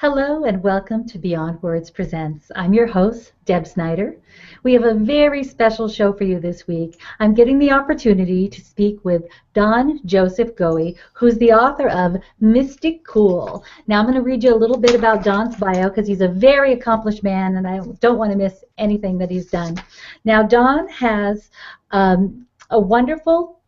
Hello and welcome to Beyond Words Presents. I'm your host, Deb Snyder. We have a very special show for you this week. I'm getting the opportunity to speak with Don Joseph Goewey, who's the author of Mystic Cool. Now I'm going to read you a little bit about Don's bio because he's a very accomplished man and I don't want to miss anything that he's done. Now Don has a wonderful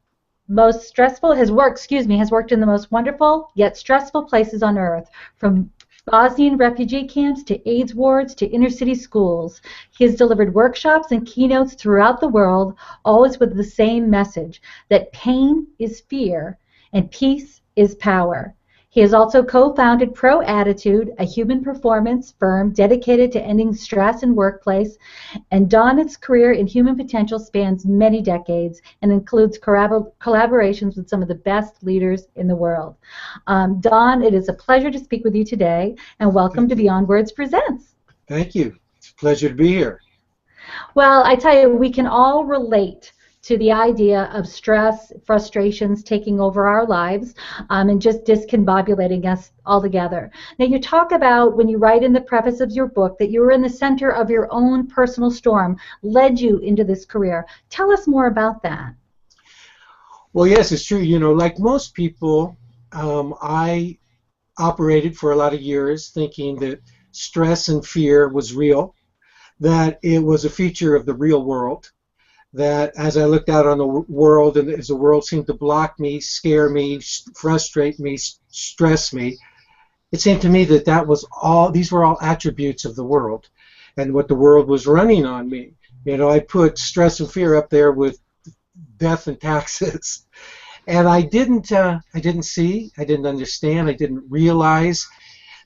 has worked in the most wonderful yet stressful places on earth, from Bosnian refugee camps to AIDS wards to inner city schools. He has delivered workshops and keynotes throughout the world, always with the same message, that pain is fear and peace is power. He has also co-founded Pro Attitude, a human performance firm dedicated to ending stress in workplace, and Don's career in human potential spans many decades and includes collaborations with some of the best leaders in the world. Don, it is a pleasure to speak with you today, and welcome to Beyond Words Presents. Thank you. It's a pleasure to be here. Well, I tell you, we can all relate to the idea of stress, frustrations taking over our lives and just discombobulating us altogether. Now, you talk about, when you write in the preface of your book, that you were in the center of your own personal storm, led you into this career. Tell us more about that. Well, yes, it's true. You know, like most people, I operated for a lot of years thinking that stress and fear was real, that it was a feature of the real world, that as I looked out on the world and as the world seemed to block me, scare me, frustrate me, stress me, it seemed to me that these were all attributes of the world and what the world was running on me. You know, I put stress and fear up there with death and taxes. And I didn't see, I didn't understand, I didn't realize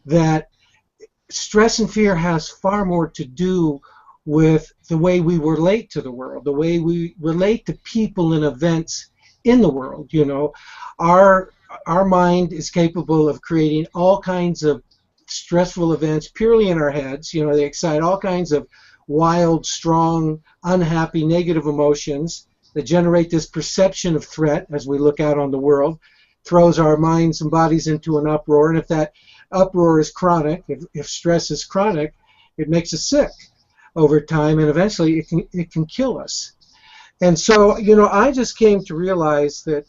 that stress and fear has far more to do with the way we relate to the world, the way we relate to people and events in the world. You know, our mind is capable of creating all kinds of stressful events purely in our heads. You know, they excite all kinds of wild, strong, unhappy, negative emotions that generate this perception of threat as we look out on the world, throws our minds and bodies into an uproar, and if that uproar is chronic, if stress is chronic, it makes us sick over time, and eventually it can kill us. And so, you know, I just came to realize that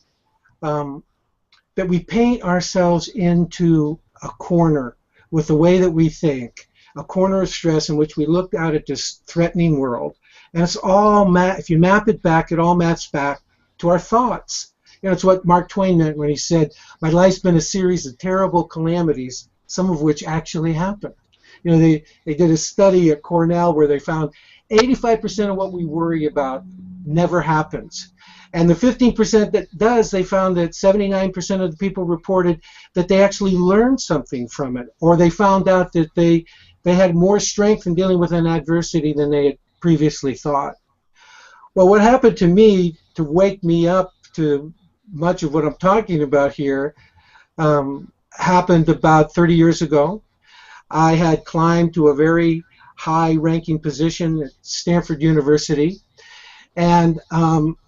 that we paint ourselves into a corner with the way that we think, a corner of stress in which we look out at this threatening world, and it's all if you map it back, it all maps back to our thoughts. You know, it's what Mark Twain meant when he said, "My life's been a series of terrible calamities, some of which actually happened." You know, they did a study at Cornell where they found 85% of what we worry about never happens. And the 15% that does, they found that 79% of the people reported that they actually learned something from it, or they found out that they had more strength in dealing with an adversity than they had previously thought. Well, what happened to me to wake me up to much of what I'm talking about here happened about 30 years ago. I had climbed to a very high-ranking position at Stanford University, and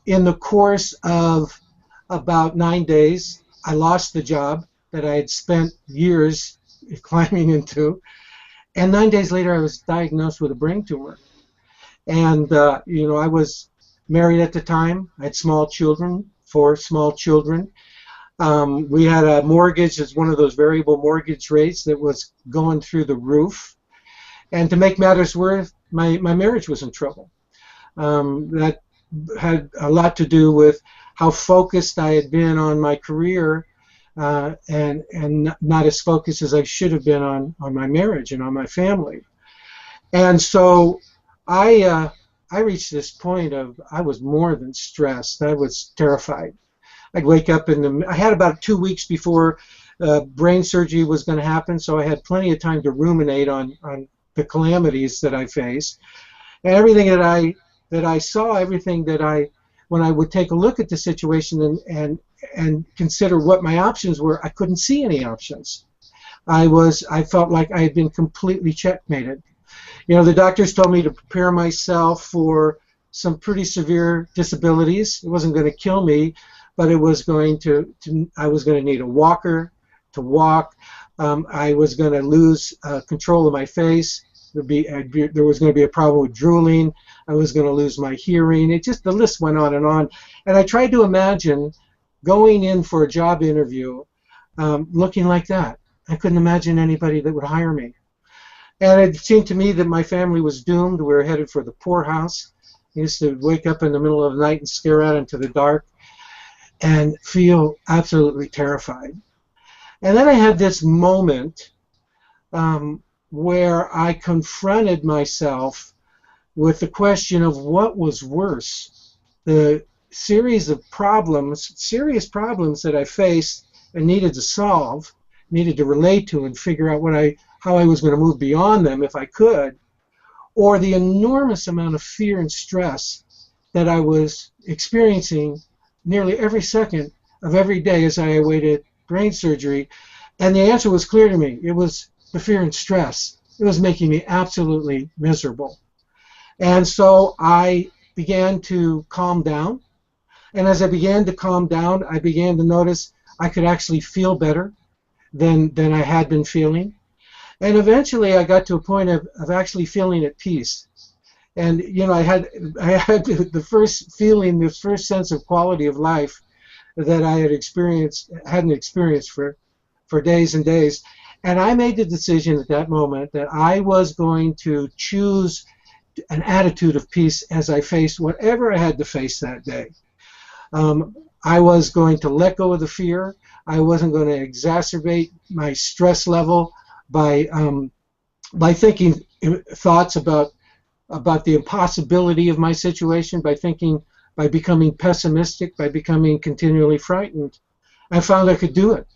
in the course of about 9 days, I lost the job that I had spent years climbing into, and 9 days later I was diagnosed with a brain tumor. And you know, I was married at the time. I had small children, 4 small children. We had a mortgage, it's one of those variable mortgage rates that was going through the roof. And to make matters worse, my marriage was in trouble. That had a lot to do with how focused I had been on my career and not as focused as I should have been on my marriage and on my family. And so I reached this point of I was more than stressed. I was terrified. I'd wake up I had about 2 weeks before brain surgery was going to happen, so I had plenty of time to ruminate on the calamities that I faced. And everything that I saw, everything that when I would take a look at the situation and consider what my options were, I couldn't see any options. I felt like I had been completely checkmated. You know, the doctors told me to prepare myself for some pretty severe disabilities. It wasn't going to kill me, but it was going to I was going to need a walker, to walk. I was going to lose control of my face. There was going to be a problem with drooling. I was going to lose my hearing. The list went on. And I tried to imagine going in for a job interview looking like that. I couldn't imagine anybody that would hire me. And it seemed to me that my family was doomed. We were headed for the poorhouse. I used to wake up in the middle of the night and stare out into the dark and feel absolutely terrified. And then I had this moment where I confronted myself with the question of what was worse, the series of problems, serious problems that I faced and needed to solve, needed to relate to and figure out how I was going to move beyond them if I could, or the enormous amount of fear and stress that I was experiencing nearly every second of every day as I awaited brain surgery. And the answer was clear to me. It was the fear and stress. It was making me absolutely miserable. And so I began to calm down. And as I began to calm down, I began to notice I could actually feel better than I had been feeling. And eventually I got to a point of actually feeling at peace. And I had the first feeling, this first sense of quality of life that I hadn't experienced for days and days. And I made the decision at that moment that I was going to choose an attitude of peace as I faced whatever I had to face that day. I was going to let go of the fear. I wasn't going to exacerbate my stress level by thinking thoughts about the impossibility of my situation, by becoming pessimistic, by becoming continually frightened. I found I could do it.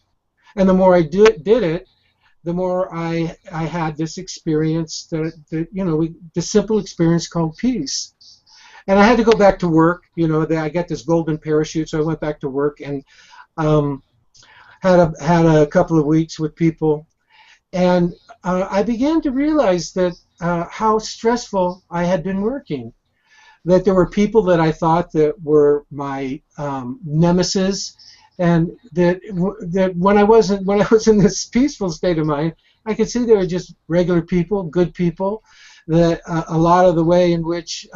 And the more I did it, the more I had this experience, this simple experience called peace. And I had to go back to work. I got this golden parachute, so I went back to work and had a couple of weeks with people. And I began to realize that how stressful I had been working. That there were people that I thought that were my nemesis, and that when I was in this peaceful state of mind, I could see they were just regular people, good people. That a lot of the way in which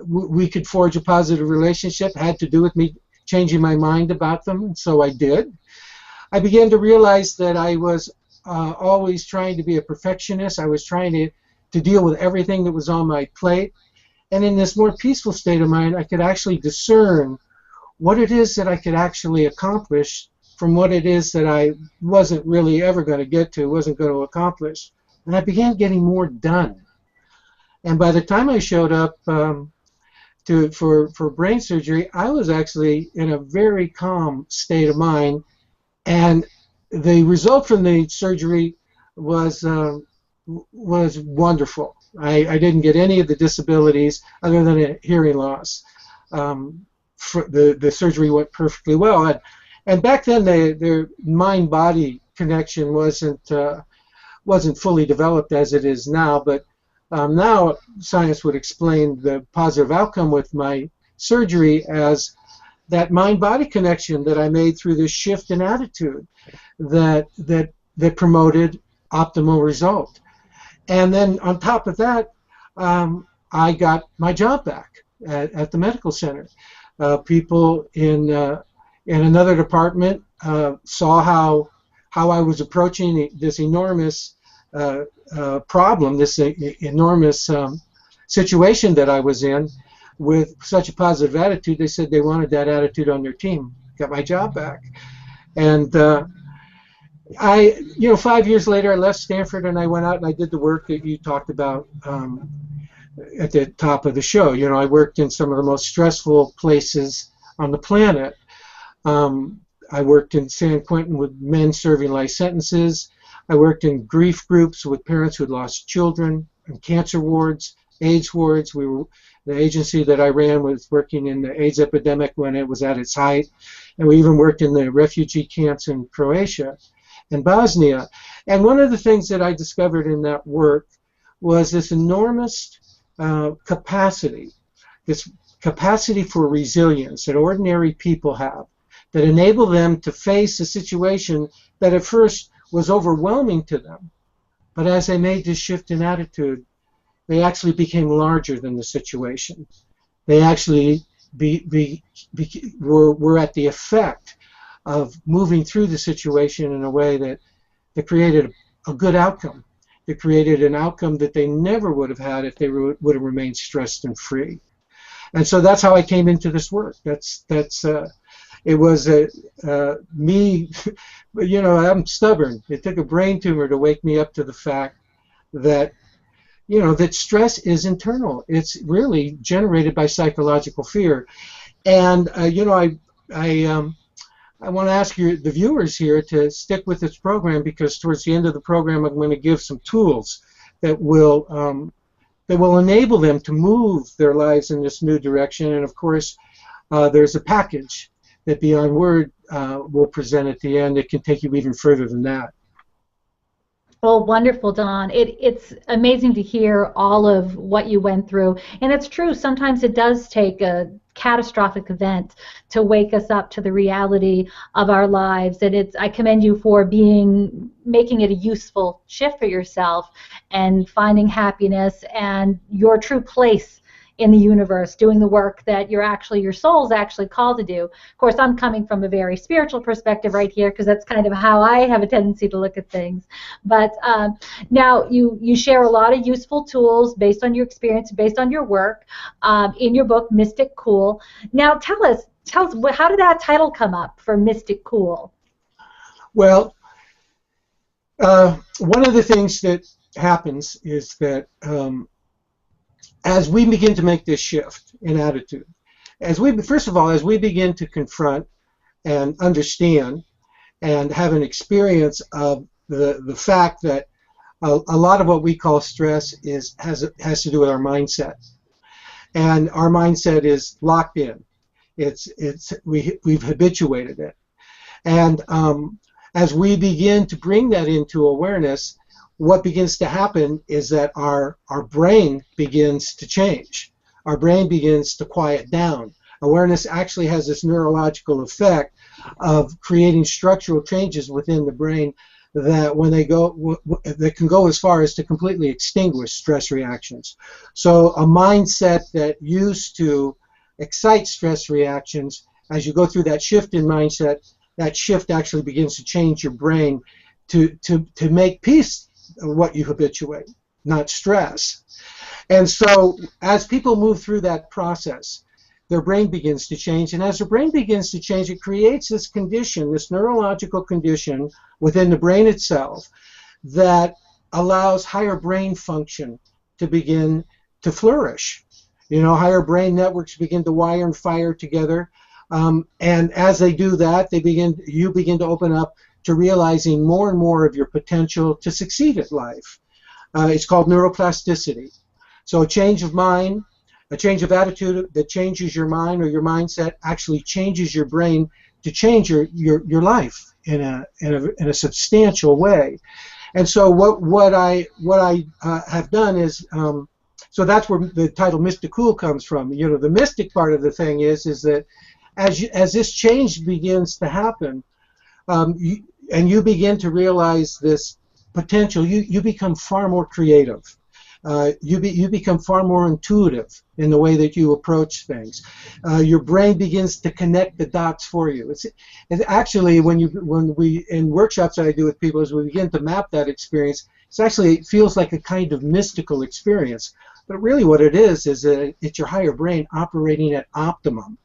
we could forge a positive relationship had to do with me changing my mind about them, and so I did. I began to realize that I was always trying to be a perfectionist. I was trying to deal with everything that was on my plate. And in this more peaceful state of mind, I could actually discern what it is that I could actually accomplish from what it is that I wasn't really ever going to get to, wasn't going to accomplish. And I began getting more done. And by the time I showed up for brain surgery, I was actually in a very calm state of mind. And the result from the surgery was wonderful. I didn't get any of the disabilities other than a hearing loss. The surgery went perfectly well. And back then, the mind-body connection wasn't fully developed as it is now. But now science would explain the positive outcome with my surgery as that mind-body connection that I made through this shift in attitude that promoted optimal result. And then on top of that, I got my job back at the medical center. People in another department saw how I was approaching this enormous problem, this enormous situation that I was in, with such a positive attitude. They said they wanted that attitude on their team. Got my job back. And 5 years later, I left Stanford and I went out and I did the work that you talked about at the top of the show. I worked in some of the most stressful places on the planet. I worked in San Quentin with men serving life sentences. I worked in grief groups with parents who had lost children, and cancer wards, AIDS wards. The agency that I ran was working in the AIDS epidemic when it was at its height. And we even worked in the refugee camps in Croatia and Bosnia. And one of the things that I discovered in that work was this enormous capacity, this capacity for resilience that ordinary people have, that enable them to face a situation that at first was overwhelming to them. But as they made this shift in attitude, they actually became larger than the situation. They actually were at the effect of moving through the situation in a way that created a good outcome. That created an outcome that they never would have had if they would have remained stressed and free. And so that's how I came into this work. It was me, you know, I'm stubborn. It took a brain tumor to wake me up to the fact that, you know, that stress is internal. It's really generated by psychological fear. And, you know, I want to ask the viewers here to stick with this program, because towards the end of the program I'm going to give some tools that will enable them to move their lives in this new direction. And of course, there's a package that Beyond Word will present at the end that can take you even further than that. Well, wonderful, Don. It's amazing to hear all of what you went through. And it's true, sometimes it does take a catastrophic event to wake us up to the reality of our lives. And I commend you for making it a useful shift for yourself and finding happiness and your true place in the universe, doing the work that your soul's actually called to do. Of course, I'm coming from a very spiritual perspective right here, because that's kind of how I have a tendency to look at things. But now you share a lot of useful tools based on your experience, based on your work, in your book, Mystic Cool. Now tell us, how did that title come up for Mystic Cool? Well, one of the things that happens is that as we begin to make this shift in attitude, first of all, as we begin to confront and understand and have an experience of the fact that a lot of what we call stress has to do with our mindset, and our mindset is locked in. We've habituated it, and as we begin to bring that into awareness, what begins to happen is that our brain begins to change. Our brain begins to quiet down. Awareness actually has this neurological effect of creating structural changes within the brain that that can go as far as to completely extinguish stress reactions. So a mindset that used to excite stress reactions, as you go through that shift in mindset, that shift actually begins to change your brain to make peace what you habituate, not stress. And so as people move through that process, their brain begins to change, and as their brain begins to change, it creates this condition, this neurological condition within the brain itself that allows higher brain function to begin to flourish. You know, higher brain networks begin to wire and fire together, and as they do that, you begin to open up to realizing more and more of your potential to succeed at life. It's called neuroplasticity. So a change of mind, a change of attitude that changes your mind or your mindset actually changes your brain to change your life in a substantial way. And so what I have done is, so that's where the title Mystic Cool comes from. You know, the mystic part of the thing is that as this change begins to happen, and you begin to realize this potential, you become far more creative. You become far more intuitive in the way that you approach things. Your brain begins to connect the dots for you. It's actually, when we in workshops that I do with people, as we begin to map that experience, it feels like a kind of mystical experience. But really what it is that it's your higher brain operating at optimum.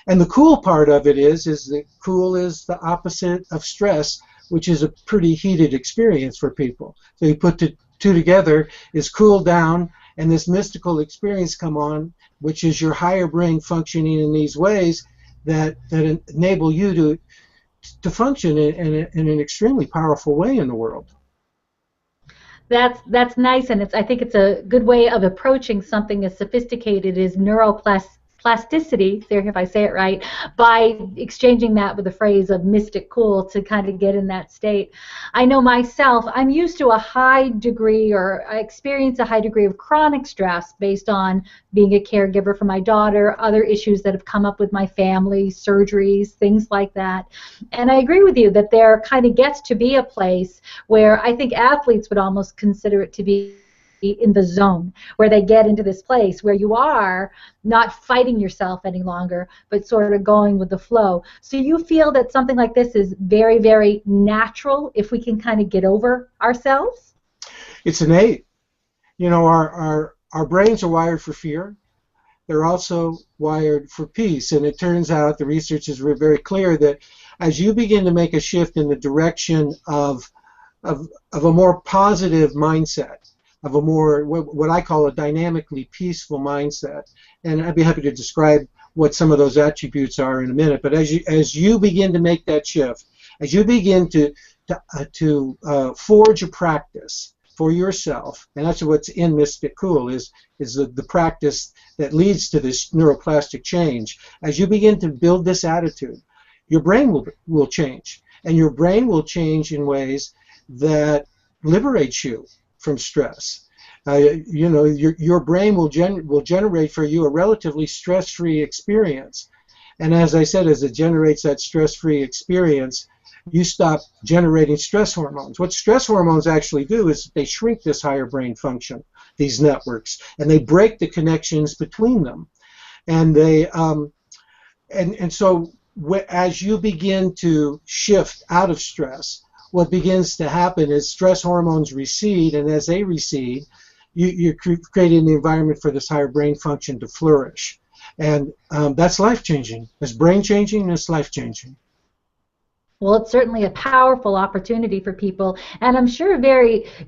And the cool part of it is that cool is the opposite of stress, which is a pretty heated experience for people. So you put the two together, is cool down, and this mystical experience come on, which is your higher brain functioning in these ways that enable you to function in an extremely powerful way in the world. That's nice, and I think it's a good way of approaching something as sophisticated as neuroplasticity. plasticity, there if I say it right, by exchanging that with the phrase of mystic cool to kind of get in that state. I know myself, I'm used to a high degree, or I experience a high degree of chronic stress based on being a caregiver for my daughter, other issues that have come up with my family, surgeries, things like that. And I agree with you that there kind of gets to be a place where I think athletes would almost consider it to be in the zone, where they get into this place where you are not fighting yourself any longer, but sort of going with the flow. So you feel that something like this is very, very natural if we can kind of get over ourselves? It's innate. You know, our brains are wired for fear. They're also wired for peace. And it turns out the research is very clear that as you begin to make a shift in the direction of a more positive mindset, of a more, what I call a dynamically peaceful mindset, and I'd be happy to describe what some of those attributes are in a minute, but as you begin to make that shift, as you begin to forge a practice for yourself, and that's what's in Mystic Cool, is the practice that leads to this neuroplastic change. As you begin to build this attitude, your brain will change, and your brain will change in ways that liberates you from stress. You know, your brain will generate for you a relatively stress-free experience, and as I said, as it generates that stress-free experience, you stop generating stress hormones. What stress hormones actually do is they shrink this higher brain function, these networks, and they break the connections between them. And they and so as you begin to shift out of stress, what begins to happen is stress hormones recede, and as they recede, you're creating the environment for this higher brain function to flourish. And that's life-changing. It's brain-changing, and it's life-changing. Well, it's certainly a powerful opportunity for people, and I'm sure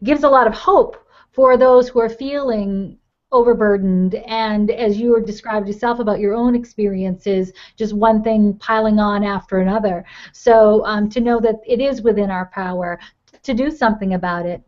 gives a lot of hope for those who are feeling overburdened, and as you described yourself about your own experiences, just one thing piling on after another. So to know that it is within our power to do something about it.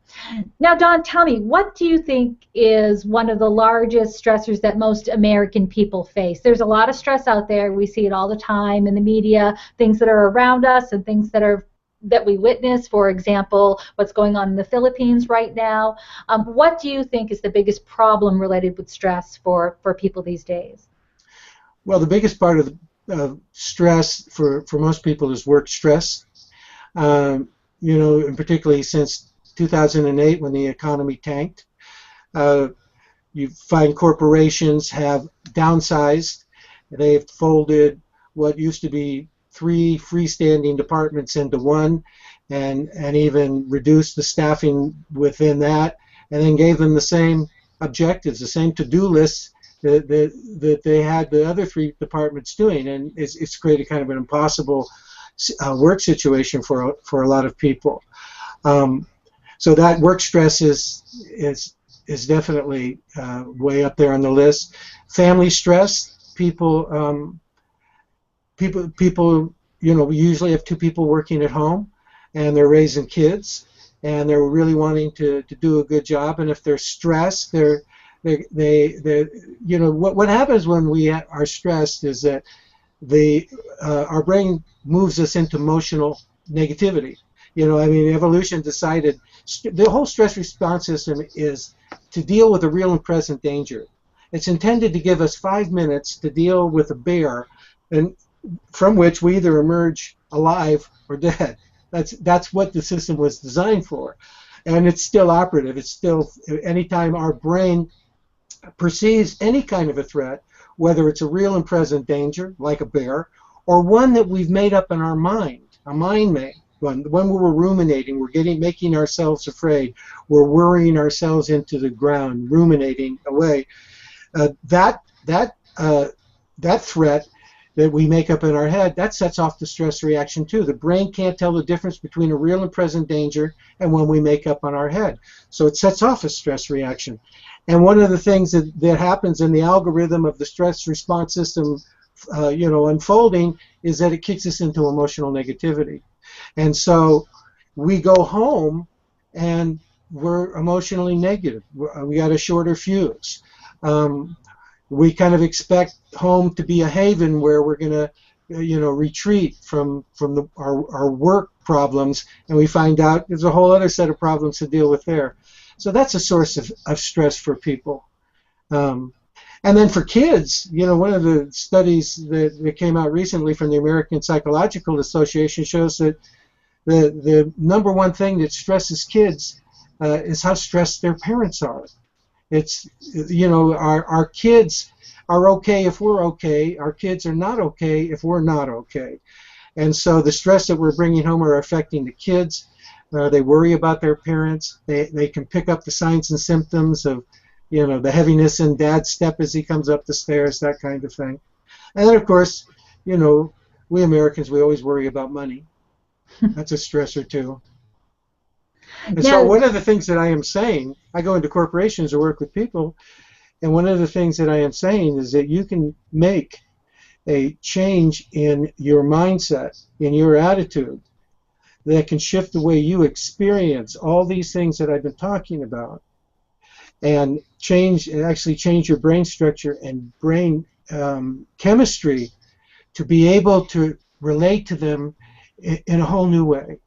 Now, Don, tell me, what do you think is one of the largest stressors that most American people face? There's a lot of stress out there. We see it all the time in the media, things that are around us and things that we witness. For example, what's going on in the Philippines right now. What do you think is the biggest problem related with stress for people these days? Well, the biggest part of the stress for most people is work stress. You know, and particularly since 2008 when the economy tanked, you find corporations have downsized. They've folded what used to be 3 freestanding departments into one, and even reduced the staffing within that, and then gave them the same objectives, the same to-do lists that they had the other 3 departments doing, and it's created kind of an impossible work situation for a lot of people. So that work stress is definitely way up there on the list. Family stress, people you know, we usually have 2 people working at home, and they're raising kids, and they're really wanting to do a good job, and if they're stressed, they you know, what happens when we are stressed is that our brain moves us into emotional negativity. You know, I mean, evolution decided the whole stress response system is to deal with a real and present danger. It's intended to give us 5 minutes to deal with a bear, and from which we either emerge alive or dead. That's what the system was designed for, and it's still operative. It's still, anytime our brain perceives any kind of a threat, whether it's a real and present danger, like a bear, or one that we've made up in our mind, a mind-made one, when we're ruminating, we're making ourselves afraid, we're worrying ourselves into the ground, ruminating away. That threat that we make up in our head, that sets off the stress reaction too. The brain can't tell the difference between a real and present danger and one we make up on our head. So it sets off a stress reaction. And one of the things that happens in the algorithm of the stress response system you know, unfolding is that it kicks us into emotional negativity. And so we go home and we're emotionally negative. We got a shorter fuse. We kind of expect home to be a haven where we're going to, retreat from our work problems, and we find out there's a whole other set of problems to deal with there. So that's a source of stress for people. And then for kids, one of the studies that came out recently from the American Psychological Association shows that the number one thing that stresses kids is how stressed their parents are. It's, our kids are okay if we're okay. Our kids are not okay if we're not okay. And so the stress that we're bringing home are affecting the kids. They worry about their parents. They can pick up the signs and symptoms of, the heaviness in Dad's step as he comes up the stairs, that kind of thing. And then, of course, we Americans, we always worry about money. That's a stressor, too. And so one of the things that I am saying, I go into corporations or work with people, and one of the things that I am saying is that you can make a change in your mindset, in your attitude, that can shift the way you experience all these things that I've been talking about, and actually change your brain structure and brain chemistry to be able to relate to them in a whole new way,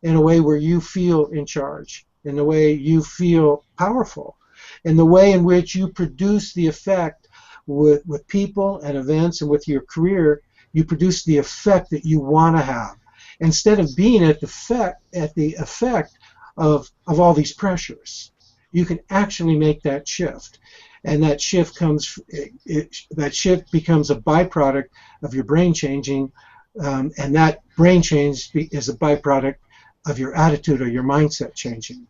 in a way where you feel in charge, in the way you feel powerful, in the way in which you produce the effect with people and events, and with your career, you produce the effect that you want to have, instead of being at the effect of all these pressures. You can actually make that shift, and that shift becomes a byproduct of your brain changing, and that brain change is a byproduct of your attitude or your mindset changing.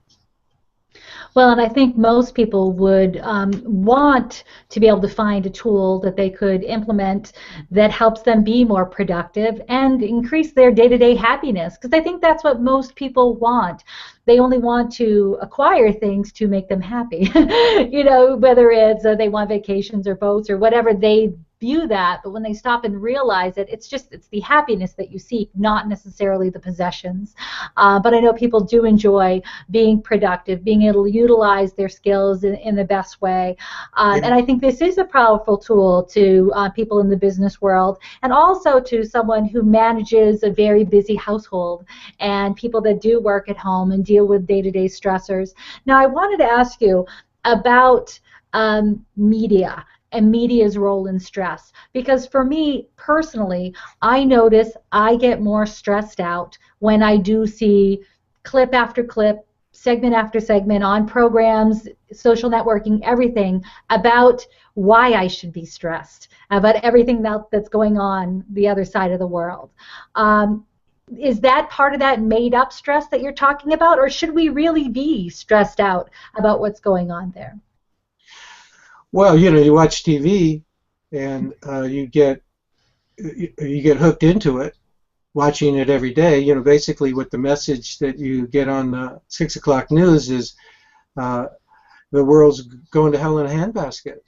Well, and I think most people would want to be able to find a tool that they could implement that helps them be more productive and increase their day-to-day happiness, because I think that's what most people want. They only want to acquire things to make them happy, whether it's they want vacations or boats or whatever they view that, but when they stop and realize it, it's the happiness that you seek, not necessarily the possessions. But I know people do enjoy being productive, being able to utilize their skills in the best way. And I think this is a powerful tool to people in the business world, and also to someone who manages a very busy household and people that do work at home and deal with day-to-day stressors. Now, I wanted to ask you about media and media's role in stress. Because for me personally, I notice I get more stressed out when I do see clip after clip, segment after segment on programs, social networking, everything about why I should be stressed, about everything that's going on the other side of the world. Is that part of that made-up stress that you're talking about, or should we really be stressed out about what's going on there? Well, you watch TV, and you get hooked into it, watching it every day. Basically what the message that you get on the 6 o'clock news is the world's going to hell in a handbasket,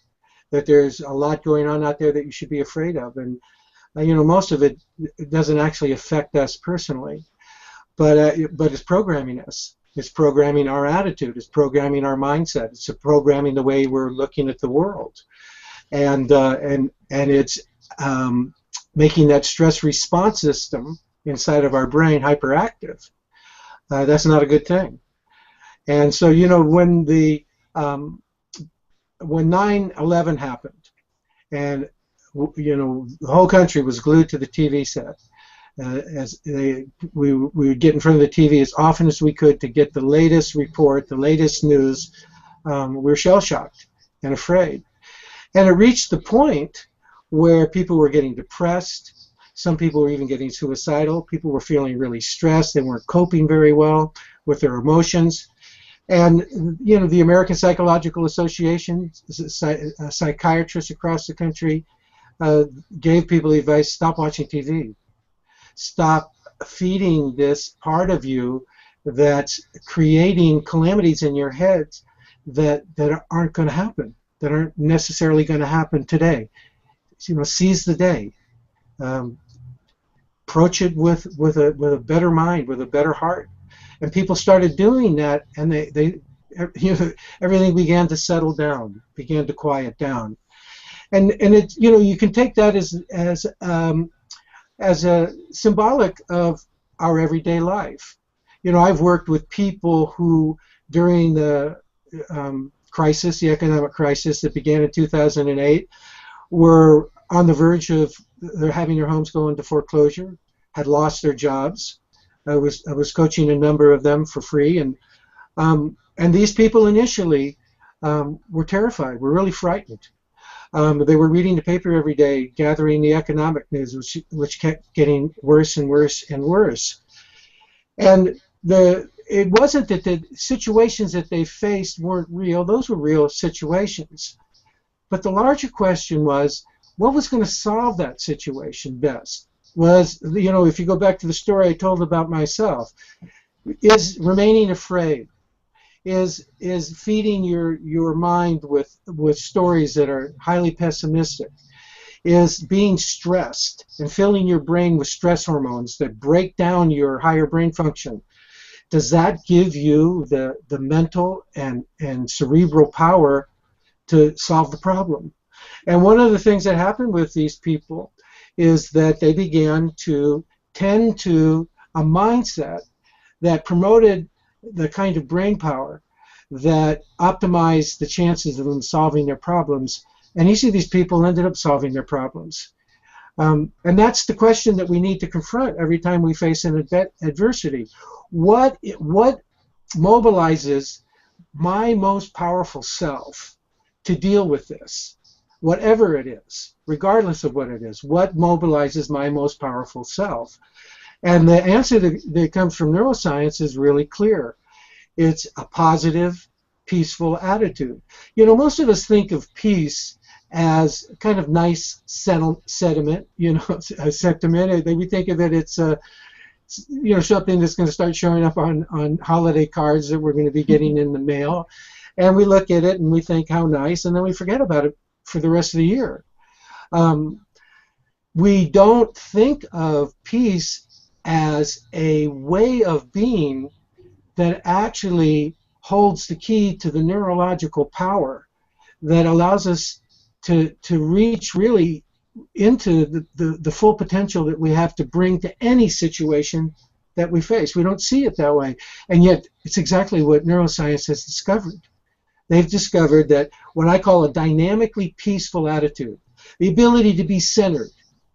that there's a lot going on out there that you should be afraid of. And, most of it doesn't actually affect us personally, but it's programming us. It's programming our attitude. It's programming our mindset. It's programming the way we're looking at the world, and it's making that stress response system inside of our brain hyperactive. That's not a good thing. And so when 9/11 happened, and the whole country was glued to the TV set. We would get in front of the TV as often as we could to get the latest report, the latest news. We were shell-shocked and afraid. And it reached the point where people were getting depressed. Some people were even getting suicidal. People were feeling really stressed. They weren't coping very well with their emotions. And, the American Psychological Association, psychiatrists across the country, gave people the advice, stop watching TV. Stop feeding this part of you that's creating calamities in your heads that aren't going to happen, that aren't necessarily going to happen today. Seize the day. Approach it with a better mind, with a better heart. And people started doing that, and everything began to settle down, began to quiet down. And it, you know, you can take that as a symbolic of our everyday life. You know, I've worked with people who during the crisis, the economic crisis that began in 2008, were on the verge of having their homes go into foreclosure, had lost their jobs. I was coaching a number of them for free, and these people initially were terrified, were really frightened. They were reading the paper every day, gathering the economic news, which kept getting worse and worse and worse. And it wasn't that the situations that they faced weren't real; those were real situations. But the larger question was, what was going to solve that situation best? Was, you know, if you go back to the story I told about myself, is remaining afraid, is feeding your mind with stories that are highly pessimistic, is being stressed and filling your brain with stress hormones that break down your higher brain function. Does that give you the mental and cerebral power to solve the problem? And one of the things that happened with these people is that they began to tend to a mindset that promoted the kind of brain power that optimized the chances of them solving their problems. And you see these people ended up solving their problems. And that's the question that we need to confront every time we face an adversity. What mobilizes my most powerful self to deal with this? Whatever it is, regardless of what it is, what mobilizes my most powerful self? And the answer that comes from neuroscience is really clear. It's a positive, peaceful attitude. You know, most of us think of peace as kind of nice sentiment, you know, a sentiment. We think of it, it's you know, something that's going to start showing up on holiday cards that we're going to be getting in the mail. And we look at it and we think how nice, and then we forget about it for the rest of the year. We don't think of peace as a way of being that actually holds the key to the neurological power that allows us to reach really into the full potential that we have to bring to any situation that we face. We don't see it that way, and yet it's exactly what neuroscience has discovered. They've discovered that what I call a dynamically peaceful attitude, the ability to be centered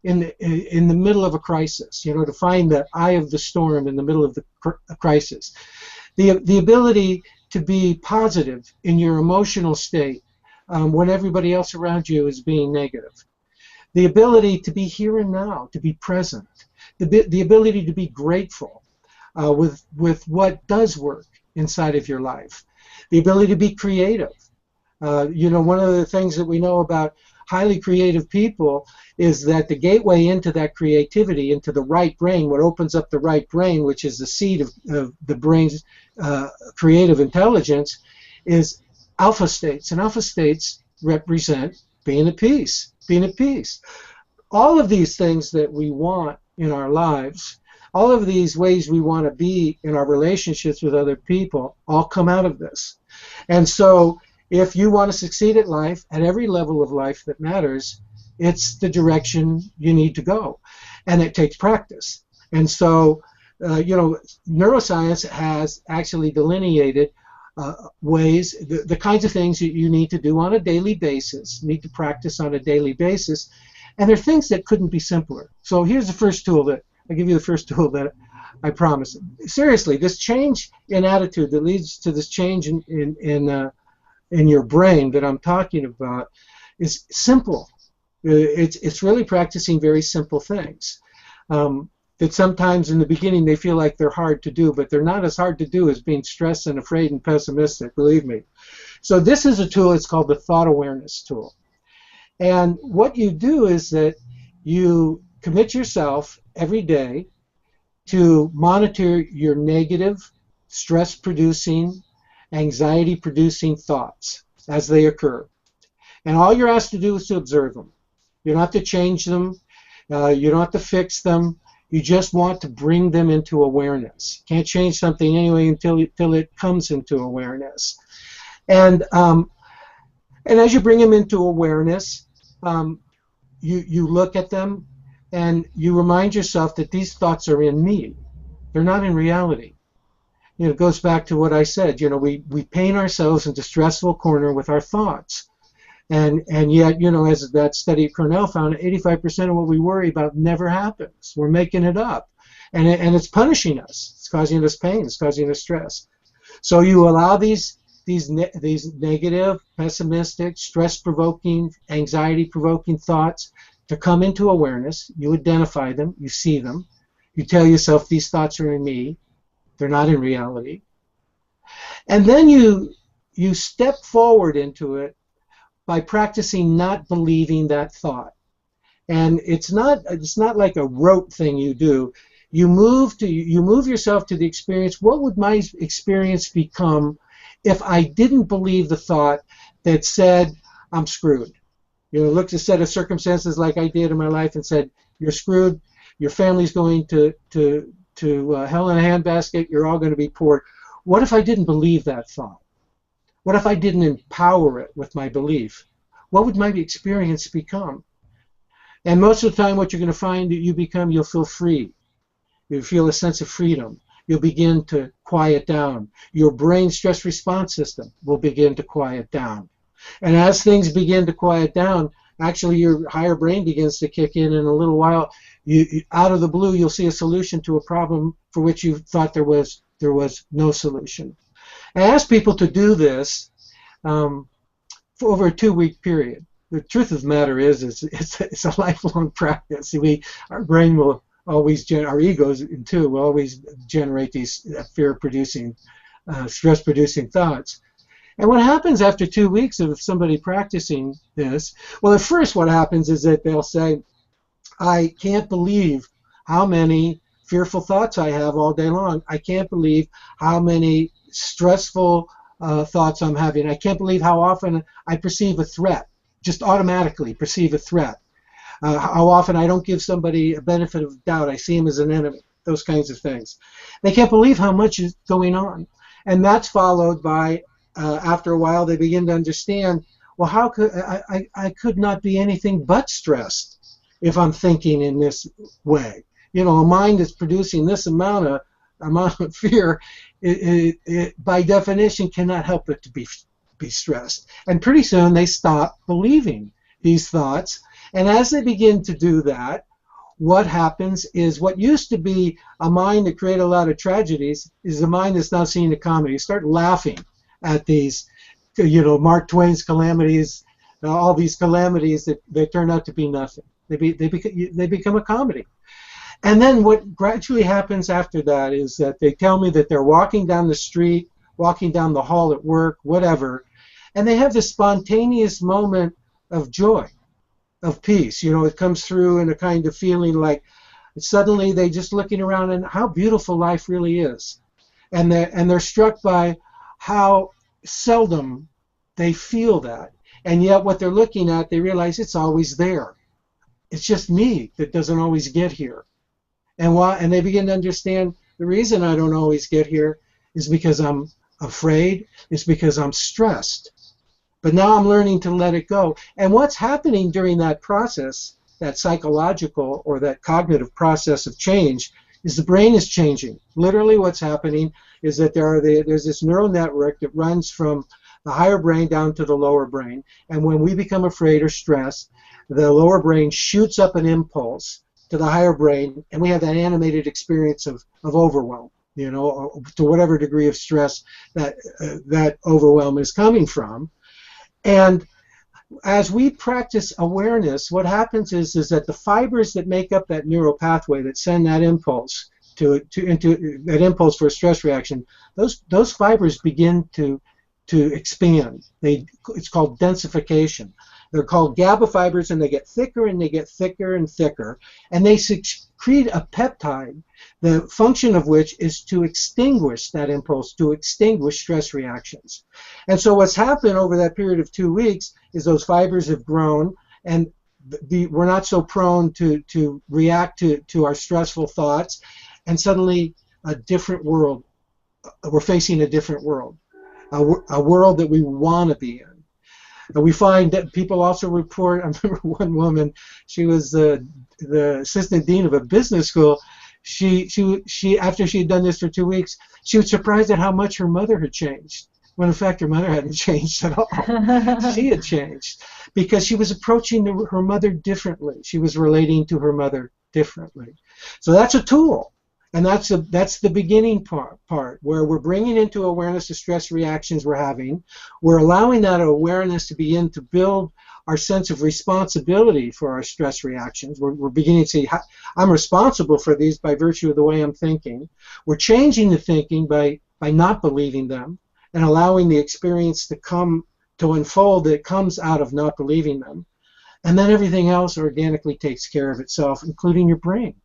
in the middle of a crisis, you know, to find the eye of the storm in the middle of the crisis, the ability to be positive in your emotional state when everybody else around you is being negative, the ability to be here and now, to be present, the ability to be grateful with what does work inside of your life, the ability to be creative. You know, one of the things that we know about highly creative people is that the gateway into that creativity, into the right brain, what opens up the right brain, which is the seat of the brain's creative intelligence, is alpha states. And alpha states represent being at peace, being at peace. All of these things that we want in our lives, all of these ways we want to be in our relationships with other people, all come out of this. And so if you want to succeed at life, at every level of life that matters, it's the direction you need to go. And it takes practice. And so, you know, neuroscience has actually delineated ways, the kinds of things that you need to do on a daily basis, need to practice on a daily basis. And there are things that couldn't be simpler. So here's the first tool that, I'll give you the first tool that I promise. Seriously, this change in attitude that leads to this change in your brain that I'm talking about is simple. It's really practicing very simple things that sometimes in the beginning they feel like they're hard to do, but they're not as hard to do as being stressed and afraid and pessimistic, believe me. So this is a tool, it's called the thought awareness tool. And what you do is that you commit yourself every day to monitor your negative, stress-producing, anxiety-producing thoughts as they occur. And all you're asked to do is to observe them. You don't have to change them. You don't have to fix them. You just want to bring them into awareness. Can't change something anyway until it comes into awareness. And as you bring them into awareness, um, you look at them and you remind yourself that these thoughts are in me. They're not in reality. It goes back to what I said. We paint ourselves into stressful corner with our thoughts. And yet, as that study at Cornell found, 85% of what we worry about never happens. We're making it up. And it's punishing us. It's causing us pain. It's causing us stress. So you allow these negative, pessimistic, stress-provoking, anxiety-provoking thoughts to come into awareness. You identify them. You see them. You tell yourself, these thoughts are in me. They're not in reality. And then you step forward into it by practicing not believing that thought. And it's not like a rote thing you do. You move yourself to the experience. What would my experience become if I didn't believe the thought that said I'm screwed? Looked at a set of circumstances like I did in my life and said, you're screwed. Your family's going to hell in a handbasket. You're all going to be poor. What if I didn't believe that thought? What if I didn't empower it with my belief? What would my experience become? And most of the time what you're going to find that you'll feel free. You'll feel a sense of freedom. You'll begin to quiet down. Your brain stress response system will begin to quiet down. And as things begin to quiet down, actually your higher brain begins to kick in a little while. Out of the blue, you'll see a solution to a problem for which you thought there was no solution. I ask people to do this for over a 2-week period. The truth of the matter is, it's a lifelong practice. Our brain will always, our egos too, will always generate these fear-producing, stress-producing thoughts. And what happens after 2 weeks of somebody practicing this? Well, at first, what happens is that they'll say, "I can't believe how many fearful thoughts I have all day long. I can't believe how many stressful thoughts I'm having. I can't believe how often I perceive a threat, just automatically perceive a threat. How often I don't give somebody a benefit of doubt. I see him as an enemy." Those kinds of things. They can't believe how much is going on. And that's followed by, after a while, they begin to understand, well, how could I could not be anything but stressed if I'm thinking in this way. A mind that's producing this amount of fear, it by definition cannot help it to be stressed. And pretty soon they stop believing these thoughts. And as they begin to do that, what happens is what used to be a mind that created a lot of tragedies is a mind that's now seeing the comedy. You start laughing at these, Mark Twain's calamities, all these calamities that turn out to be nothing. They become a comedy. And then what gradually happens after that is that they tell me that they're walking down the street, walking down the hall at work, whatever, and they have this spontaneous moment of joy, of peace. It comes through in a kind of feeling like suddenly they just looking around and how beautiful life really is. And they're struck by how seldom they feel that. And yet what they're looking at, they realize it's always there. It's just me that doesn't always get here. And they begin to understand the reason I don't always get here is because I'm afraid, it's because I'm stressed. But now I'm learning to let it go. And what's happening during that process, that psychological or that cognitive process of change, is the brain is changing. Literally what's happening is that there's this neural network that runs from the higher brain down to the lower brain. And when we become afraid or stressed, the lower brain shoots up an impulse to the higher brain, and we have that animated experience of overwhelm, to whatever degree of stress that overwhelm is coming from. And as we practice awareness, what happens is that the fibers that make up that neural pathway that send that impulse into that impulse for a stress reaction, those fibers begin to expand. It's called densification. They're called GABA fibers, and they get thicker and they get thicker and thicker, and they secrete a peptide, the function of which is to extinguish that impulse, to extinguish stress reactions. And so what's happened over that period of 2 weeks is those fibers have grown, and we're not so prone to react to our stressful thoughts, and suddenly a different world, we're facing a different world, a world that we want to be in. And we find that people also report, I remember one woman, she was the assistant dean of a business school. She after she had done this for 2 weeks, she was surprised at how much her mother had changed. When in fact her mother hadn't changed at all. She had changed because she was approaching her mother differently. She was relating to her mother differently. So that's a tool. And that's the beginning part where we're bringing into awareness the stress reactions we're having. We're allowing that awareness to begin to build our sense of responsibility for our stress reactions. We're beginning to see, I'm responsible for these by virtue of the way I'm thinking. We're changing the thinking by not believing them and allowing the experience to unfold that comes out of not believing them. And then everything else organically takes care of itself, including your brain.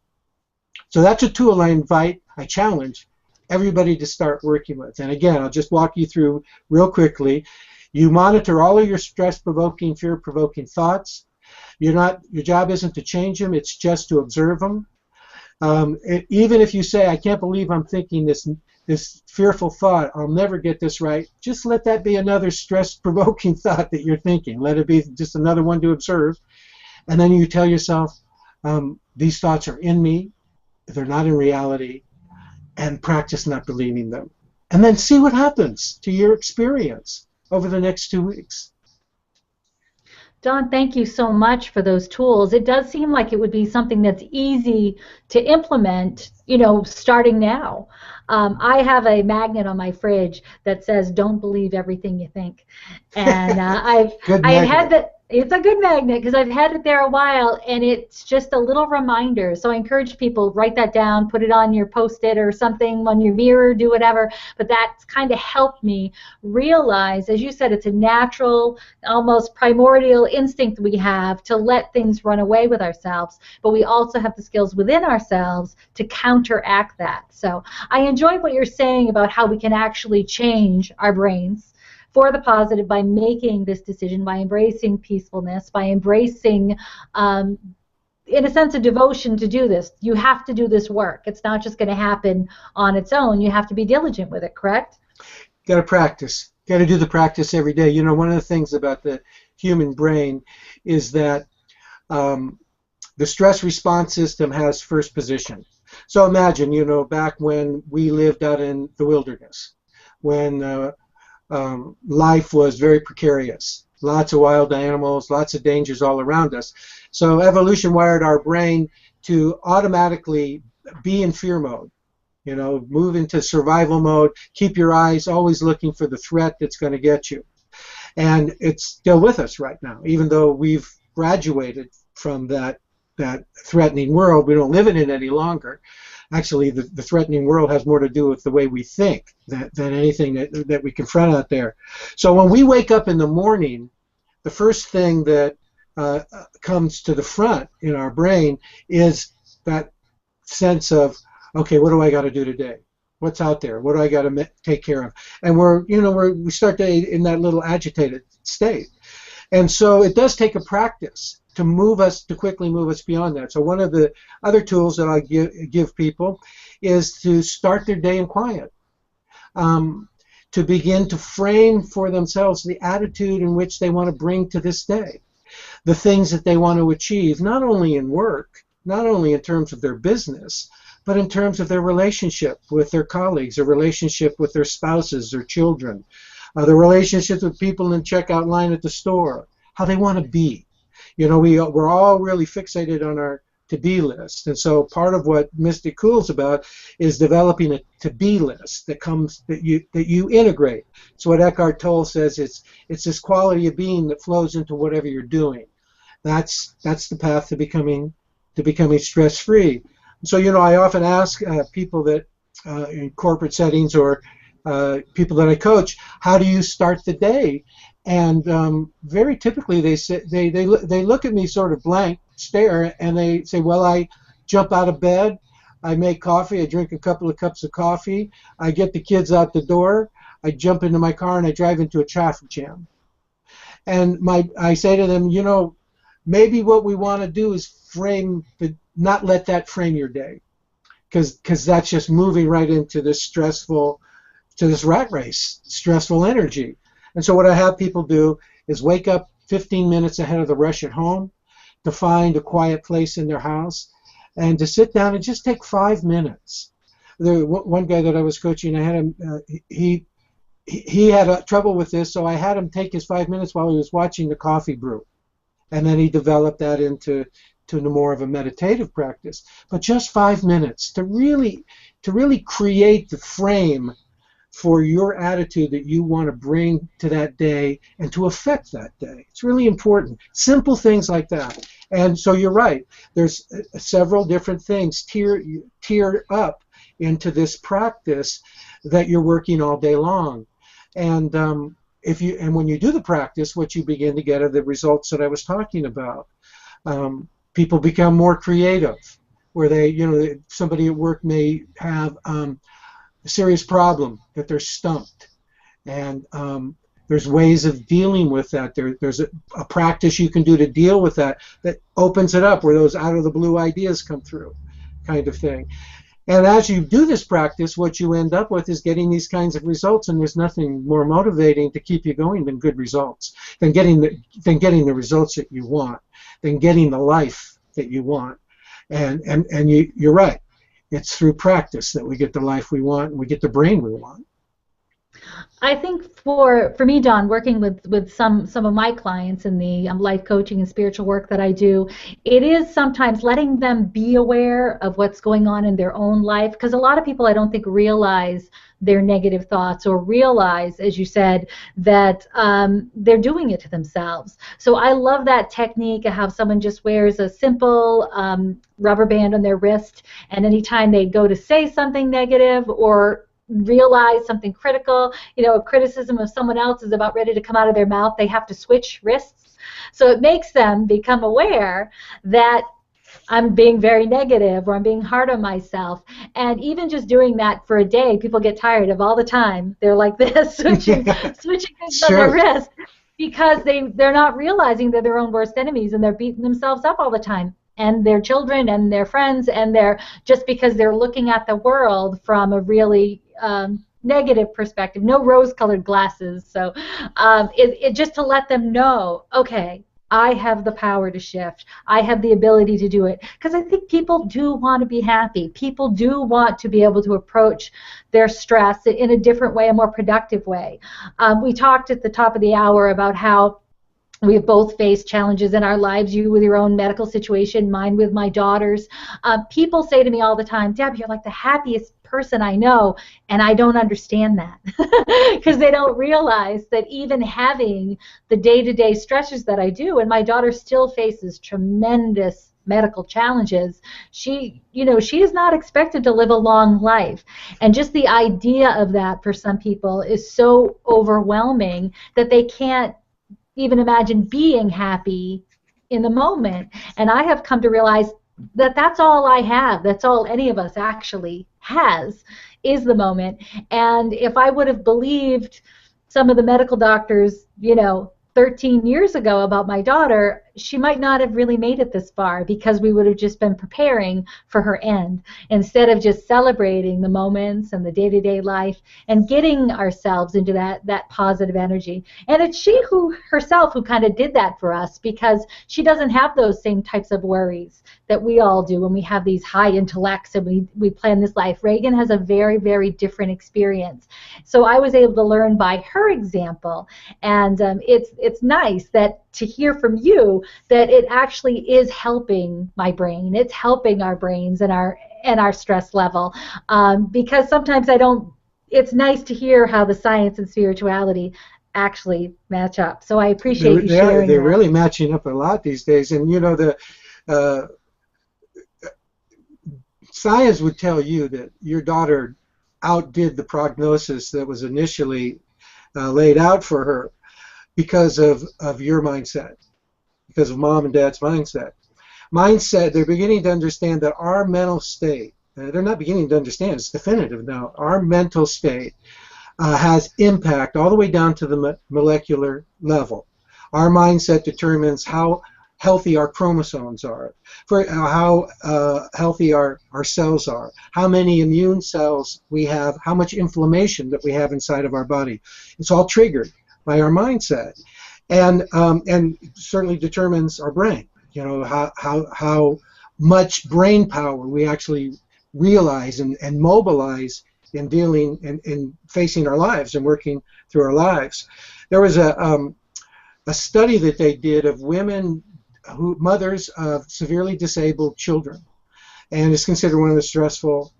So that's a tool I challenge everybody to start working with. And again, I'll just walk you through real quickly. You monitor all of your stress-provoking, fear-provoking thoughts. Your job isn't to change them, it's just to observe them. Even if you say, I can't believe I'm thinking this fearful thought, I'll never get this right, just let that be another stress-provoking thought that you're thinking. Let it be just another one to observe. And then you tell yourself, these thoughts are in me, they're not in reality, and practice not believing them. And then see what happens to your experience over the next 2 weeks. Don, thank you so much for those tools. It does seem like it would be something that's easy to implement, starting now. I have a magnet on my fridge that says, "Don't believe everything you think," and I've had that. It's a good magnet because I've had it there a while, and it's just a little reminder. So I encourage people, write that down, put it on your Post-it or something on your mirror, do whatever. But that's kind of helped me realize, as you said, it's a natural, almost primordial instinct we have to let things run away with ourselves. But we also have the skills within ourselves to counteract that. So I enjoy what you're saying about how we can actually change our brains for the positive by making this decision, by embracing peacefulness, by embracing, in a sense, a devotion to do this. You have to do this work. It's not just going to happen on its own. You have to be diligent with it, correct? Got to practice. Got to do the practice every day. One of the things about the human brain is that the stress response system has first position. So imagine, back when we lived out in the wilderness, when life was very precarious. Lots of wild animals, lots of dangers all around us. So evolution wired our brain to automatically be in fear mode. Move into survival mode, keep your eyes always looking for the threat that's going to get you. And it's still with us right now, even though we've graduated from that threatening world. We don't live in it any longer. Actually, the threatening world has more to do with the way we think than anything that we confront out there. So when we wake up in the morning, the first thing that comes to the front in our brain is that sense of, okay, what do I got to do today? What's out there? What do I got to take care of? And we start to in that little agitated state. And so it does take a practice to quickly move us beyond that. So one of the other tools that I give people is to start their day in quiet, to begin to frame for themselves the attitude in which they want to bring to this day, the things that they want to achieve, not only in work, not only in terms of their business, but in terms of their relationship with their colleagues, their relationship with their spouses, their children, their relationships with people in the checkout line at the store, how they want to be. We're all really fixated on our to-be list, and so part of what Mystic Cool's about is developing a to-be list that you integrate. So what Eckhart Tolle says, it's this quality of being that flows into whatever you're doing. That's the path to becoming stress-free. So I often ask people that in corporate settings or people that I coach, how do you start the day? And very typically they say they look at me sort of blank stare, and they say, well, I jump out of bed, I make coffee, I drink a couple of cups of coffee, I get the kids out the door, I jump into my car, and I drive into a traffic jam. And I say to them, maybe what we want to do is not let that frame your day, because that's just moving right into this rat race, stressful energy. And so what I have people do is wake up 15 minutes ahead of the rush at home, to find a quiet place in their house, and to sit down and just take 5 minutes. One guy that I was coaching, I had him, he had trouble with this, so I had him take his 5 minutes while he was watching the coffee brew. And then he developed that into more of a meditative practice. But just 5 minutes to really create the frame for your attitude that you want to bring to that day and to affect that day. It's really important. Simple things like that. And so you're right. There's several different things tiered up into this practice that you're working all day long. And when you do the practice, what you begin to get are the results that I was talking about. People become more creative, where somebody at work may have a serious problem that they're stumped, and there's ways of dealing with that. There's a practice you can do to deal with that opens it up, where those out of the blue ideas come through, kind of thing. And as you do this practice, what you end up with is getting these kinds of results, and there's nothing more motivating to keep you going than good results, than getting the results that you want, than getting the life that you want. And you're right. It's through practice that we get the life we want and we get the brain we want. I think for me, Don, working with some of my clients in the life coaching and spiritual work that I do, it is sometimes letting them be aware of what's going on in their own life, because a lot of people, I don't think, realize their negative thoughts or realize, as you said, that they're doing it to themselves. So I love that technique of how someone just wears a simple rubber band on their wrist, and anytime they go to say something negative or realize something critical, a criticism of someone else is about ready to come out of their mouth, they have to switch wrists. So it makes them become aware that I'm being very negative or I'm being hard on myself. And even just doing that for a day, people get tired of all the time. They're like this, switching things on their wrist, because they're not realizing they're their own worst enemies, and they're beating themselves up all the time, and their children and their friends, and just because they're looking at the world from a really negative perspective, no rose-colored glasses. So it just to let them know, okay, I have the power to shift. I have the ability to do it. Because I think people do want to be happy. People do want to be able to approach their stress in a different way, a more productive way. We talked at the top of the hour about how we have both faced challenges in our lives, you with your own medical situation, mine with my daughters. People say to me all the time, Deb, you're like the happiest person I know, and I don't understand that, because they don't realize that even having the day-to-day stresses that I do, and my daughter still faces tremendous medical challenges, she is not expected to live a long life. And just the idea of that for some people is so overwhelming that they can't even imagine being happy in the moment. And I have come to realize that that's all I have. That's all any of us actually has, is the moment. And if I would have believed some of the medical doctors, 13 years ago about my daughter, she might not have really made it this far, because we would have just been preparing for her end instead of just celebrating the moments and the day-to-day life and getting ourselves into that positive energy. And it's she herself who kind of did that for us, because she doesn't have those same types of worries that we all do when we have these high intellects and we plan this life. Reagan has a very, very different experience. So I was able to learn by her example, and it's nice to hear from you that it actually is helping my brain. It's helping our brains and our stress level, because sometimes it's nice to hear how the science and spirituality actually match up. So I appreciate you sharing They're that. really matching up a lot these days. And the science would tell you that your daughter outdid the prognosis that was initially laid out for her, because of your mindset, because of mom and dad's mindset. They're beginning to understand that our mental state, they're not beginning to understand, it's definitive now, our mental state has impact all the way down to the molecular level. Our mindset determines how healthy our chromosomes are, for how healthy our cells are, how many immune cells we have, how much inflammation that we have inside of our body. It's all triggered by our mindset. and certainly determines our brain. You know, how much brain power we actually realize and mobilize in dealing and in facing our lives and working through our lives. There was a study that they did of women mothers of severely disabled children, and it's considered one of the stressful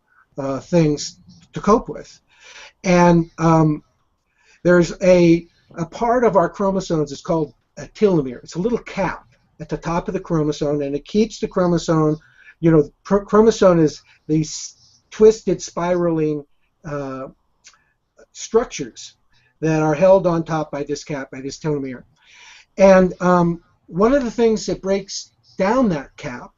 things to cope with. And there's a part of our chromosomes, it's called a telomere. It's a little cap at the top of the chromosome, and it keeps the chromosome, you know, chromosome is these twisted, spiraling structures that are held on top by this cap, by this telomere. And one of the things that breaks down that cap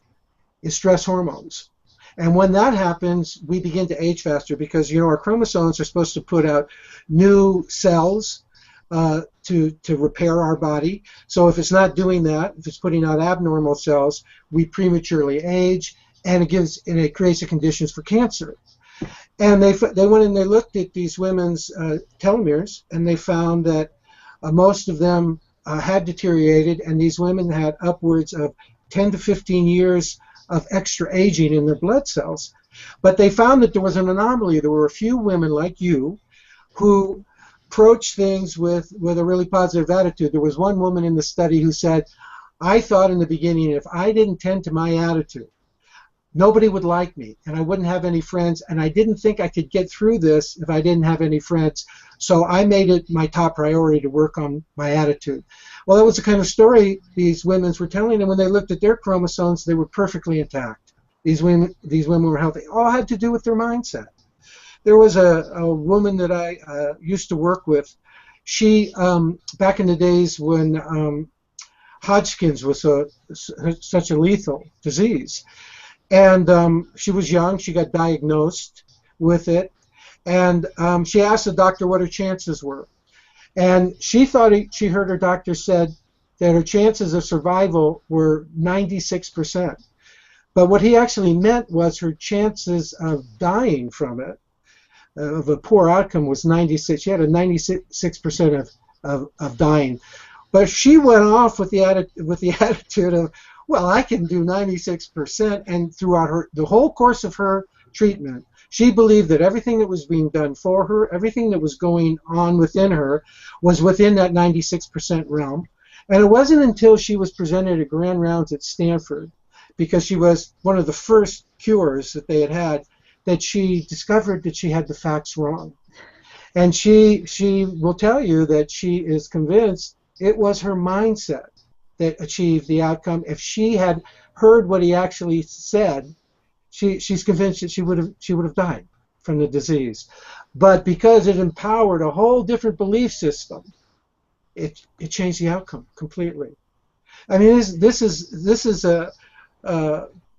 is stress hormones. And when that happens, we begin to age faster because, you know, our chromosomes are supposed to put out new cells to repair our body. So if it's not doing that, if it's putting out abnormal cells, we prematurely age, and it creates the conditions for cancer. And they went and they looked at these women's telomeres, and they found that most of them had deteriorated, and these women had upwards of 10 to 15 years of extra aging in their blood cells. But they found that there was an anomaly. There were a few women like you who approached things with a really positive attitude. There was one woman in the study who said, I thought in the beginning, if I didn't tend to my attitude, nobody would like me, and I wouldn't have any friends, and I didn't think I could get through this if I didn't have any friends. So I made it my top priority to work on my attitude. Well, that was the kind of story these women were telling, and when they looked at their chromosomes, they were perfectly intact. These women were healthy. All had to do with their mindset. There was a woman that I used to work with. She, back in the days when Hodgkin's was such a lethal disease, and she was young, she got diagnosed with it, and she asked the doctor what her chances were. And she thought she heard her doctor said that her chances of survival were 96%. But what he actually meant was her chances of dying from it, of a poor outcome, was 96. She had a 96% of dying. But she went off with the attitude of, well, I can do 96%, and throughout the whole course of her treatment, she believed that everything that was being done for her, everything that was going on within her, was within that 96% realm. And it wasn't until she was presented at Grand Rounds at Stanford, because she was one of the first cures that they had, that she discovered that she had the facts wrong. And she will tell you that she is convinced it was her mindset that achieved the outcome. If she had heard what he actually said, she's convinced that she would have died from the disease. But because it empowered a whole different belief system, it changed the outcome completely. I mean, this is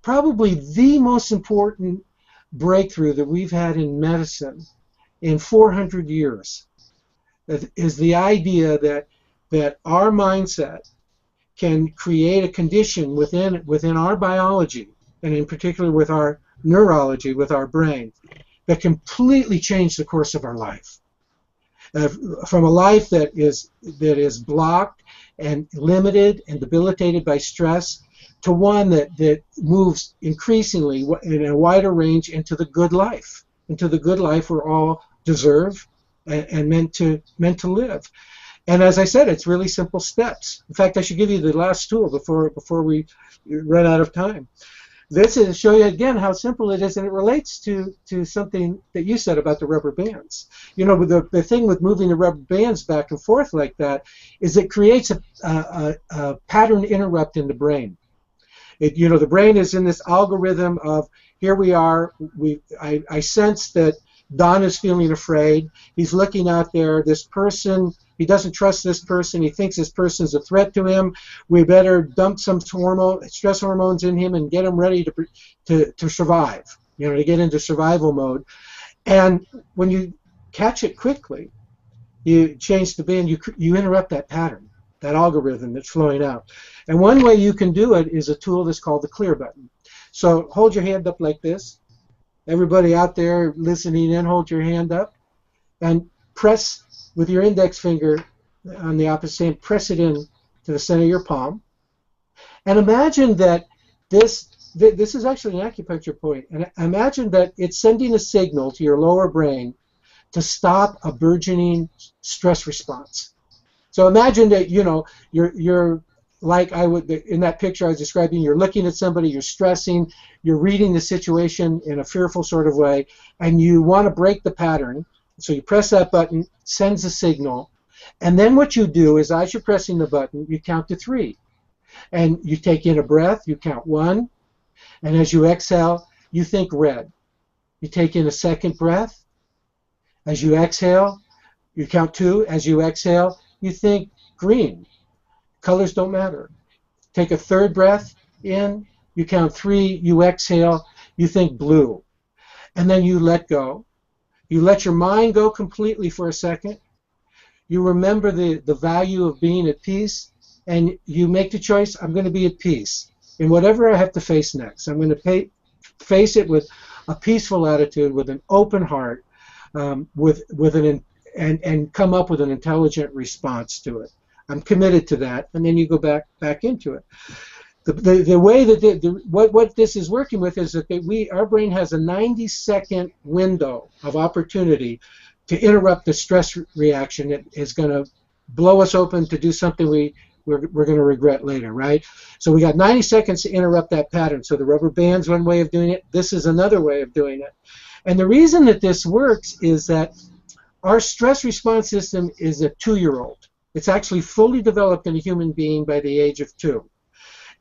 probably the most important breakthrough that we've had in medicine in 400 years. Is the idea that our mindset can create a condition within our biology, and in particular with our neurology, with our brain, that completely change the course of our life. From a life that is blocked and limited and debilitated by stress, to one that moves increasingly in a wider range into the good life we're all deserve and meant to live. And as I said, it's really simple steps. In fact, I should give you the last tool before we run out of time. This is to show you again how simple it is, and it relates to something that you said about the rubber bands. You know, the thing with moving the rubber bands back and forth like that is it creates a pattern interrupt in the brain. You know, the brain is in this algorithm of, here we are, I sense that Don is feeling afraid. He's looking out there. This person, he doesn't trust this person. He thinks this person is a threat to him. We better dump some stress hormones in him and get him ready to survive, you know, to get into survival mode. And when you catch it quickly, you change the band, you interrupt that pattern, that algorithm that's flowing out. And one way you can do it is a tool that's called the clear button. So hold your hand up like this. Everybody out there listening in, hold your hand up and press with your index finger on the opposite hand, press it in to the center of your palm. And imagine that this is actually an acupuncture point. And imagine that it's sending a signal to your lower brain to stop a burgeoning stress response. So imagine that, you're like I would in that picture I was describing. You're looking at somebody, you're stressing, you're reading the situation in a fearful sort of way, and you want to break the pattern. So you press that button, sends a signal, and then what you do is, as you're pressing the button, you count to 3. And you take in a breath, you count 1, and as you exhale, you think red. You take in a second breath. As you exhale, you count 2. As you exhale, you think green. Colors don't matter. Take a third breath in, you count 3, you exhale, you think blue. And then you let go. You let your mind go completely for a second. You remember the value of being at peace, and you make the choice, I'm going to be at peace in whatever I have to face next. I'm going to face it with a peaceful attitude, with an open heart, and come up with an intelligent response to it. I'm committed to that, and then you go back into it. The way that what this is working with is that our brain has a 90-second window of opportunity to interrupt the stress reaction that is going to blow us open to do something we're going to regret later, right? So we got 90 seconds to interrupt that pattern. So the rubber band's one way of doing it. This is another way of doing it. And the reason that this works is that our stress response system is a 2-year-old. It's actually fully developed in a human being by the age of 2.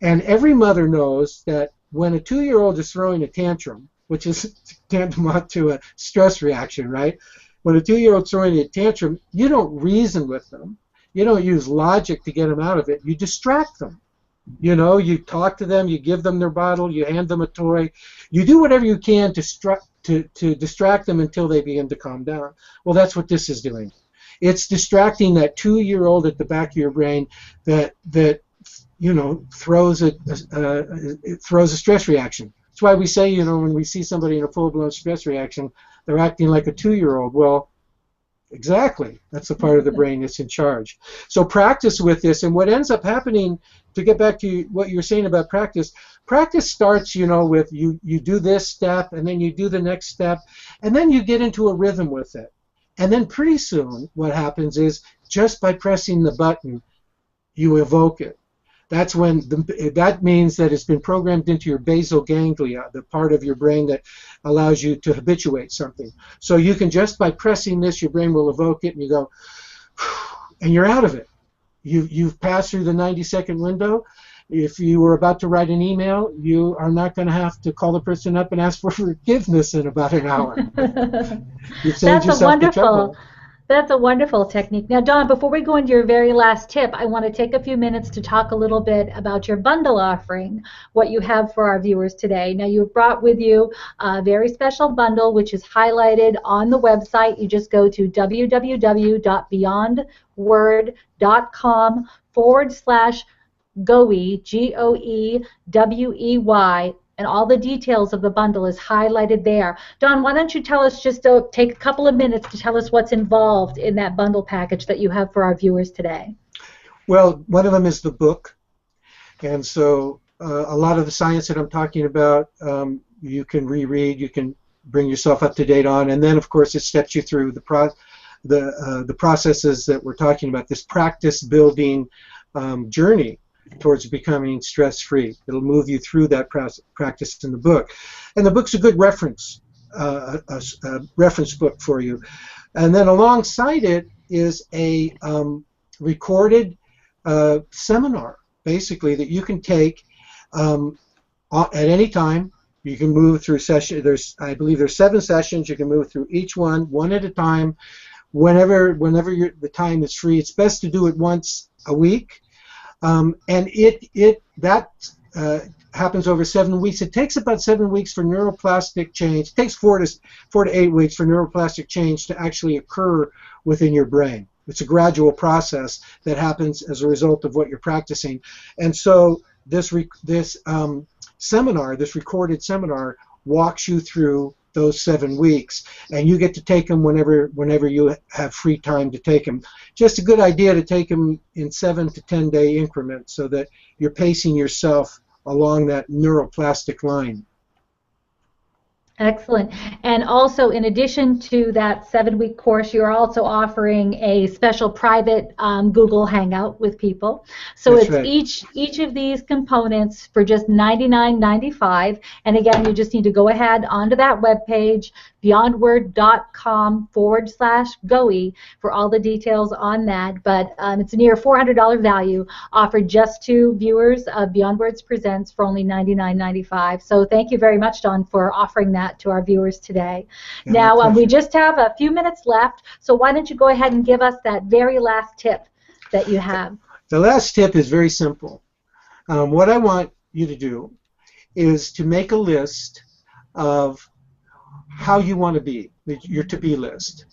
And every mother knows that when a 2-year-old is throwing a tantrum, which is tantamount to a stress reaction, right? When a 2-year-old's throwing a tantrum, you don't reason with them. You don't use logic to get them out of it. You distract them. You talk to them, you give them their bottle, you hand them a toy. You do whatever you can to distract them until they begin to calm down. Well, that's what this is doing. It's distracting that 2-year-old at the back of your brain that throws a stress reaction. That's why we say, when we see somebody in a full-blown stress reaction, they're acting like a 2-year-old. Well, exactly. That's the part of the brain that's in charge. So practice with this, and what ends up happening, to get back to what you were saying about practice starts, with you do this step, and then you do the next step, and then you get into a rhythm with it. And then pretty soon what happens is, just by pressing the button, you evoke it. That's when that means that it's been programmed into your basal ganglia, the part of your brain that allows you to habituate something. So you can, just by pressing this, your brain will evoke it, and you go, and you're out of it. You've passed through the 90-second window. If you were about to write an email, you are not going to have to call the person up and ask for forgiveness in about an hour. You've saved yourself the trouble. That's a wonderful technique. Now, Dawn, before we go into your very last tip, I want to take a few minutes to talk a little bit about your bundle offering, what you have for our viewers today. Now, you've brought with you a very special bundle, which is highlighted on the website. You just go to www.beyondword.com/Goewey, Goewey, and all the details of the bundle is highlighted there. Dawn, why don't you tell us, take a couple of minutes to tell us what's involved in that bundle package that you have for our viewers today. Well, one of them is the book. And so a lot of the science that I'm talking about, you can reread, you can bring yourself up to date on, and then, of course, it steps you through the processes that we're talking about, this practice-building journey towards becoming stress-free. It'll move you through that practice in the book. And the book's a good reference, a reference book for you. And then alongside it is a recorded seminar, basically, that you can take at any time. You can move through I believe there's 7 sessions. You can move through each one at a time, whenever the time is free. It's best to do it once a week. And that happens over 7 weeks. It takes about 7 weeks for neuroplastic change. It takes 4 to 8 weeks for neuroplastic change to actually occur within your brain. It's a gradual process that happens as a result of what you're practicing. And so this recorded seminar walks you through those 7 weeks, and you get to take them whenever you have free time to take them. Just a good idea to take them in 7 to 10 day increments so that you're pacing yourself along that neuroplastic line. Excellent. And also, in addition to that 7-week course, you're also offering a special private Google Hangout with people. So That's it's right. each of these components for just $99.95. And again, you just need to go ahead onto that webpage, beyondword.com/Goewey, for all the details on that. But it's a near $400 value offered just to viewers of Beyond Words Presents for only $99.95. So thank you very much, Don, for offering that to our viewers today. Yeah, Now, we just have a few minutes left, so why don't you go ahead and give us that very last tip that you have? The last tip is very simple. What I want you to do is to make a list of how you want to be, your to-be list.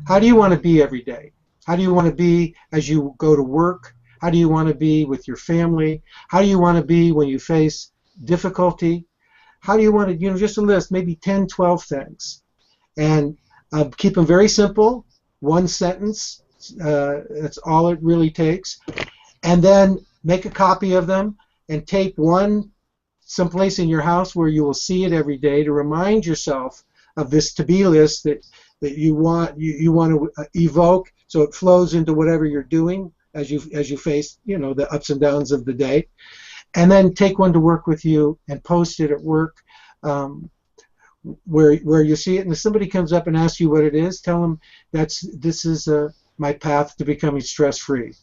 How do you want to be every day? How do you want to be as you go to work? How do you want to be with your family? How do you want to be when you face difficulty? How do you want to, just a list, maybe 10, 12 things. And keep them very simple, one sentence, that's all it really takes. And then make a copy of them and tape one someplace in your house where you will see it every day to remind yourself of this to-be list that you want to evoke, so it flows into whatever you're doing as you face the ups and downs of the day. And then take one to work with you and post it at work where you see it. And if somebody comes up and asks you what it is, tell them this is my path to becoming stress-free.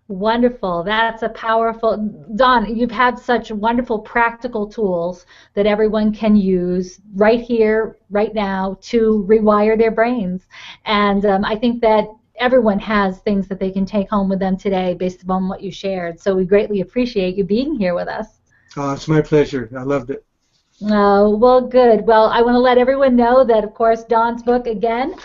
Wonderful. That's a powerful. Don, you've had such wonderful practical tools that everyone can use right here, right now, to rewire their brains. And I think that everyone has things that they can take home with them today based upon what you shared. So we greatly appreciate you being here with us. Oh, it's my pleasure. I loved it. Oh, well, good. Well, I want to let everyone know that, of course, Don's book, again,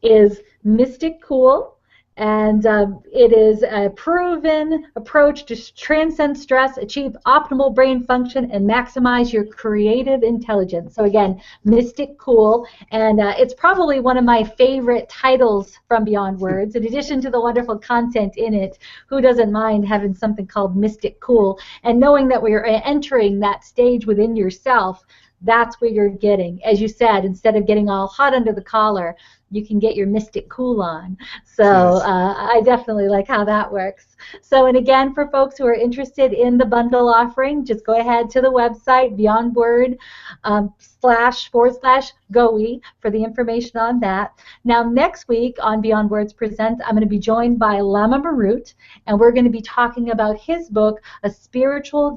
is Mystic Cool. And it is a proven approach to transcend stress, achieve optimal brain function, and maximize your creative intelligence. So again, Mystic Cool. And it's probably one of my favorite titles from Beyond Words. In addition to the wonderful content in it, who doesn't mind having something called Mystic Cool? And knowing that we're entering that stage within yourself, that's where you're getting, as you said, instead of getting all hot under the collar, you can get your Mystic Cool on. So Yes. I definitely like how that works. So, and again, for folks who are interested in the bundle offering, just go ahead to the website, BeyondWord //Goewey for the information on that. Now, next week on Beyond Words Presents, I'm going to be joined by Lama Marut, and we're going to be talking about his book, A Spiritual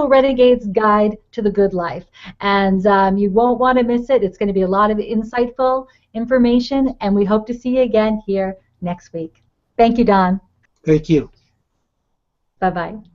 Renegade's Guide to the Good Life. And you won't want to miss it. It's going to be a lot of insightful information, and we hope to see you again here next week. Thank you, Don. Thank you. Bye-bye.